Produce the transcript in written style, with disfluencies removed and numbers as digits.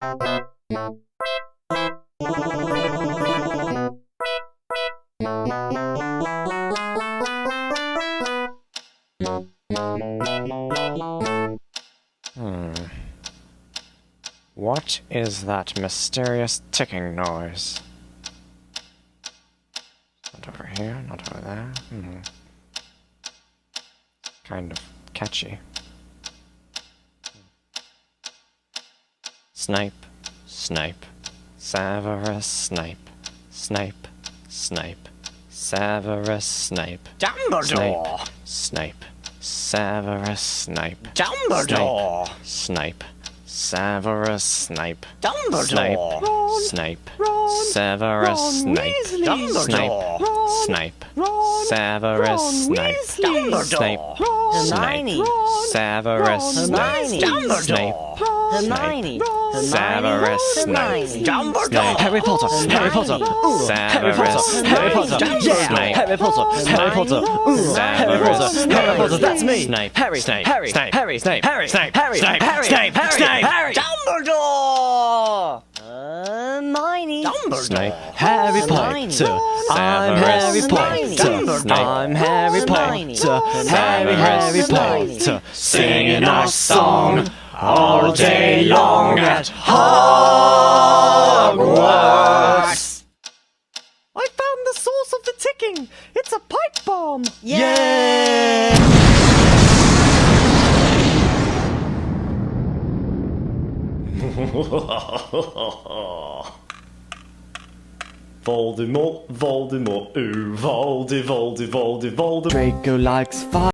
What is that mysterious ticking noise? Not over here, not over there. Kind of catchy. Snape, Snape, Severus Snape, Snape, Snape, Severus Snape, Dumbledore! Snape, Severus Snape, Dumbledore! Snape, Severus Snape, Dumbledore! Snape, Ron, Severus Ron Snape, Weasley. Dumbledore! Ron, Snape, Ron, Severus Ron Snape, Weasley. Snape, Dumbledore! Snape, Ron, Severus Ron Snape, Dumbledore! Snape, Ron, Ron, Severus Snape, Dumbledore! Harry Potter, Harry Potter, ooh, Harry Potter, Harry Potter, yeah, Harry Potter, Harry Potter, ooh, Harry Potter, Harry Potter, that's me, Snape, Harry, Snape, Harry, Snape, Harry, Snape, Harry, Snape, Harry, Snape, Harry, Snape, Harry, Snape, Harry, Dumbledore! Hermione, Snape, Harry Potter, I'm Harry Potter, I'm Harry Potter, Harry Potter, singing our song all day long at Hogwarts. I found the source of the ticking! It's a pipe bomb! Yeah! Voldemort, Voldemort, ooh, Voldemort. Draco likes fire.